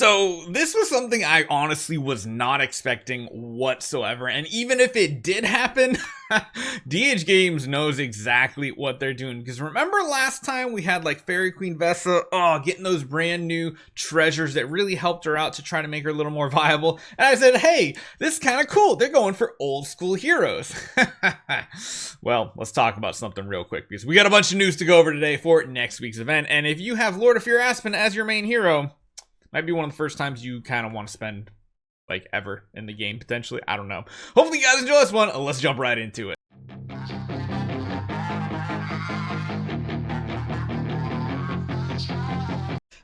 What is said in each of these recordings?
So this was something I honestly was not expecting whatsoever. And even if it did happen, DH Games knows exactly what they're doing. Because remember last time we had like Fairy Queen Vessa, getting those brand new treasures that really helped her out to try to make her a little more viable. And I said, hey, this is kind of cool. They're going for old school heroes. Well, let's talk about something real quick because we got a bunch of news to go over today for next week's event. And if you have Lord of Fear Aspen as your main hero, might be one of the first times you kind of want to spend like ever in the game, potentially. I don't know. Hopefully you guys enjoy this one. Let's jump right into it.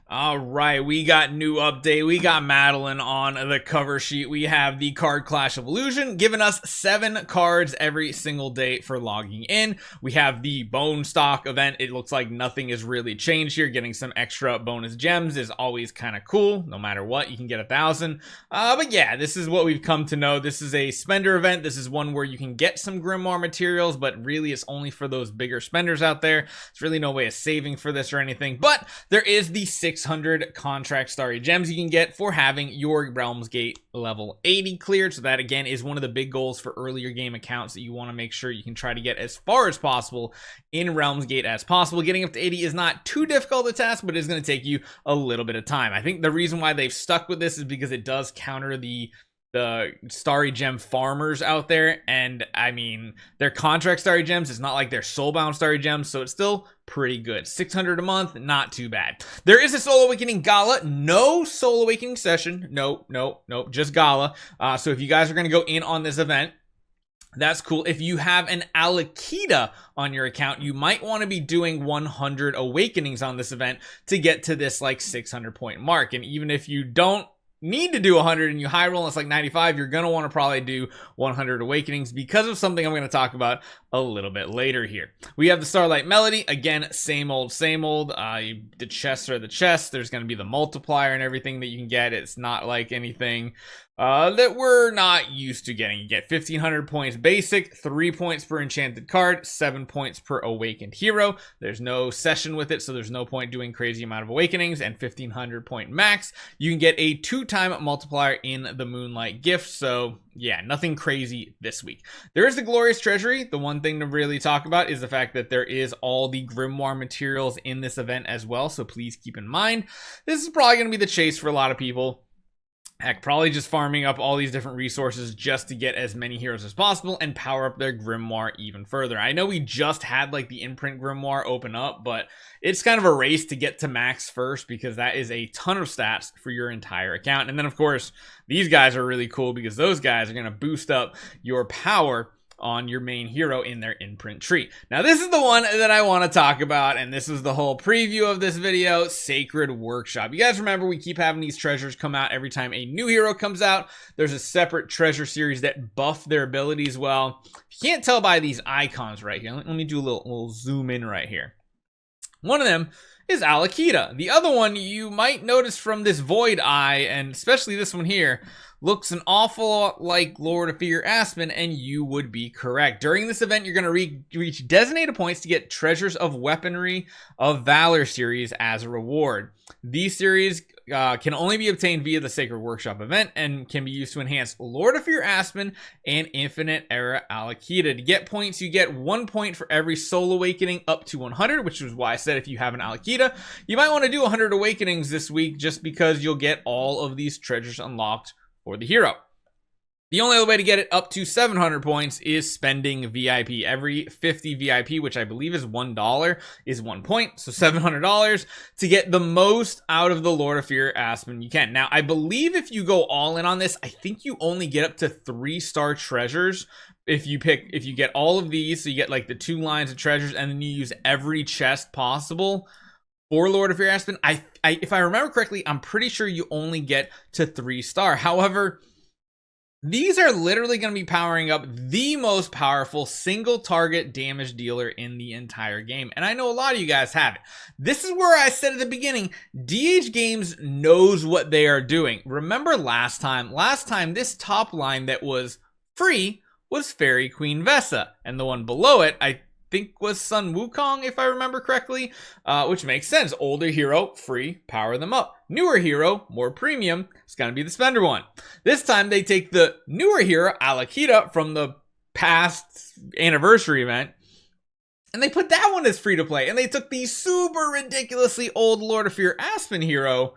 All right, we got new update. We got Madeline on the cover sheet. We have the card Clash of Illusion, giving us 7 cards every single day for logging in. We have the Bone Stock event. It looks like nothing has really changed here. Getting some extra bonus gems is always kind of cool. No matter what, you can get 1,000. But yeah, this is what we've come to know. This is a spender event. This is one where you can get some Grimoire materials, but really it's only for those bigger spenders out there. There's really no way of saving for this or anything, but there is the 600 contract starry gems you can get for having your Realms Gate level 80 cleared. So that again is one of the big goals for earlier game accounts that you want to make sure you can try to get as far as possible in Realms Gate as possible. Getting up to 80 is not too difficult a task, but it's going to take you a little bit of time. I think the reason why they've stuck with this is because it does counter the starry gem farmers out there, and I mean their contract starry gems, it's not like they're soulbound starry gems, so it's still pretty good. 600 a month, not too bad. There is a Soul Awakening Gala. No Soul Awakening session. No, just Gala. So if you guys are going to go in on this event, that's cool. If you have an Alakita on your account, you might want to be doing 100 awakenings on this event to get to this like 600 point mark. And even if you don't need to do 100 and you high roll and it's like 95, you're going to want to probably do 100 awakenings because of something I'm going to talk about a little bit later here. We have the Starlight Melody. Again, same old. The chests are the chests. There's going to be the multiplier and everything that you can get. It's not like anything that we're not used to getting. You get 1,500 points basic, 3 points per enchanted card, 7 points per awakened hero. There's no session with it, so there's no point doing crazy amount of awakenings, and 1,500 point max. You can get a 2-time multiplier in the Moonlight Gift, so yeah, nothing crazy this week. There is the Glorious Treasury. The one thing to really talk about is the fact that there is all the Grimoire materials in this event as well, so please keep in mind, this is probably going to be the chase for a lot of people. Heck, probably just farming up all these different resources just to get as many heroes as possible and power up their Grimoire even further. I know we just had like the imprint Grimoire open up, but it's kind of a race to get to max first because that is a ton of stats for your entire account. And then of course, these guys are really cool because those guys are going to boost up your power on your main hero in their imprint tree. Now this is the one that I want to talk about, and this is the whole preview of this video, Sacred Workshop. You guys remember we keep having these treasures come out every time a new hero comes out. There's a separate treasure series that buff their abilities well. If you can't tell by these icons right here, let me do a little zoom in right here. One of them is Alakita. The other one you might notice from this void eye, and especially this one here, looks an awful lot like Lord of Fear Aspen, and you would be correct. During this event, you're going to reach designated points to get Treasures of Weaponry of Valor series as a reward. These series can only be obtained via the Sacred Workshop event and can be used to enhance Lord of Fear Aspen and Infinite Era Alakita. To get points, you get 1 point for every Soul Awakening up to 100, which is why I said if you have an Alakita, you might want to do 100 awakenings this week just because you'll get all of these treasures unlocked for the hero. The only other way to get it up to 700 points is spending VIP. Every 50 VIP, which I believe is $1, is 1 point. So $700 to get the most out of the Lord of Fear Aspen you can. Now, I believe if you go all in on this, I think you only get up to 3-star treasures. If you get all of these, so you get like the 2 lines of treasures and then you use every chest possible for Lord of Fear Aspen. If I remember correctly, I'm pretty sure you only get to 3-star. However, these are literally going to be powering up the most powerful single target damage dealer in the entire game. And I know a lot of you guys have it. This is where I said at the beginning, DH Games knows what they are doing. Remember last time this top line that was free was Fairy Queen Vessa. And the one below it, I think was Sun Wukong, if I remember correctly, which makes sense. Older hero, free, power them up. Newer hero, more premium, it's gonna be the spender one. This time they take the newer hero, Alakita, from the past anniversary event, and they put that one as free to play. And they took the super ridiculously old Lord of Fear Aspen hero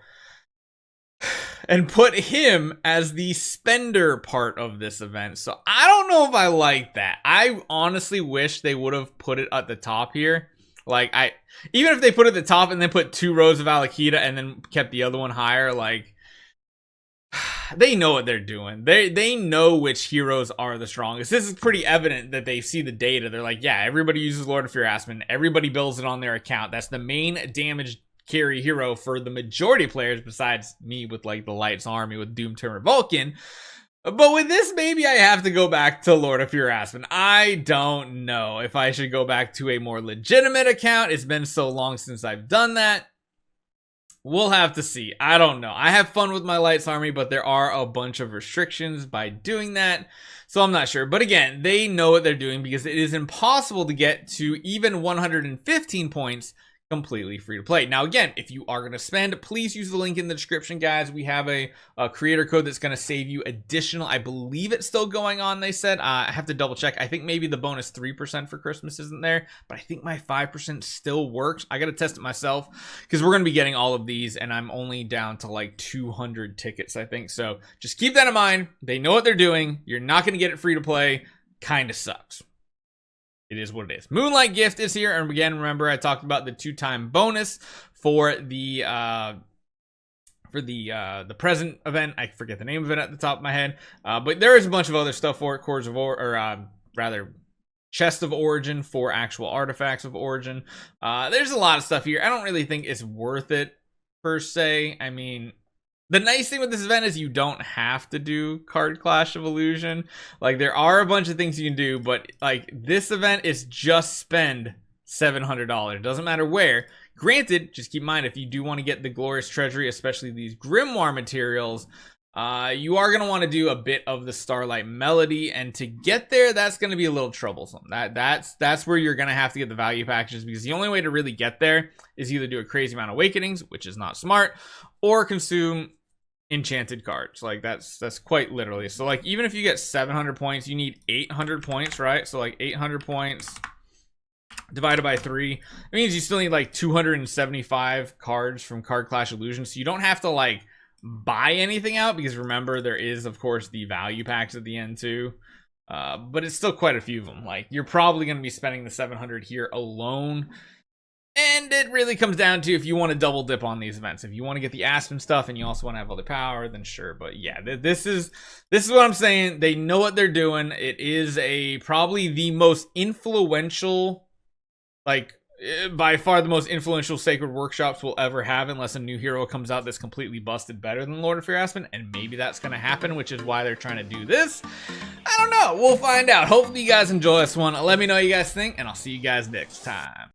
and put him as the spender part of this event. So I don't know if I like that. I honestly wish they would have put it at the top here. Like, even if they put it at the top and then put 2 rows of Alakita and then kept the other one higher, like, they know what they're doing. They know which heroes are the strongest. This is pretty evident that they see the data. They're like, yeah, everybody uses Lord of Fear Aspen. Everybody builds it on their account. That's the main damage carry hero for the majority of players, besides me with like the Lights Army with Doom Turner Vulcan. But with this, maybe I have to go back to Lord of Fear Aspen. I don't know if I should go back to a more legitimate account. It's been so long since I've done that. We'll have to see. I don't know. I have fun with my Lights Army, but there are a bunch of restrictions by doing that. So I'm not sure. But again, they know what they're doing, because it is impossible to get to even 115 points completely free to play. Now, again, if you are going to spend, please use the link in the description, guys. We have a creator code that's going to save you additional. I believe it's still going on, they said. I have to double check. I think maybe the bonus 3% for Christmas isn't there, but I think my 5% still works. I got to test it myself, because we're going to be getting all of these, and I'm only down to like 200 tickets, I think. So just keep that in mind. They know what they're doing. You're not going to get it free to play. Kind of sucks. It is what it is. Moonlight Gift is here, and again, remember I talked about the 2-time bonus for the present event. I forget the name of it at the top of my head, but there is a bunch of other stuff for it. Chords of rather Chest of Origin for actual artifacts of origin. There's a lot of stuff here. I don't really think it's worth it per se. I mean, the nice thing with this event is you don't have to do Card Clash of Illusion. Like, there are a bunch of things you can do, but like this event is just spend $700. It doesn't matter where. Granted, just keep in mind, if you do want to get the Glorious Treasury, especially these Grimoire materials, you are going to want to do a bit of the Starlight Melody, and to get there, that's going to be a little troublesome. That's where you're going to have to get the value packages, because the only way to really get there is either do a crazy amount of Awakenings, which is not smart, or consume enchanted cards. Like, that's quite literally. So like, even if you get 700 points, you need 800 points, right? So like 800 points divided by 3, it means you still need like 275 cards from Card Clash Illusion. So you don't have to like buy anything out, because remember, there is of course the value packs at the end too, but it's still quite a few of them. Like, you're probably going to be spending the 700 here alone. And it really comes down to if you want to double dip on these events. If you want to get the Aspen stuff and you also want to have other power, then sure. But yeah, this is what I'm saying. They know what they're doing. It is probably the most influential, like by far the most influential Sacred Workshops we'll ever have, unless a new hero comes out that's completely busted better than Lord of Fear Aspen. And maybe that's going to happen, which is why they're trying to do this. I don't know. We'll find out. Hopefully you guys enjoy this one. Let me know what you guys think, and I'll see you guys next time.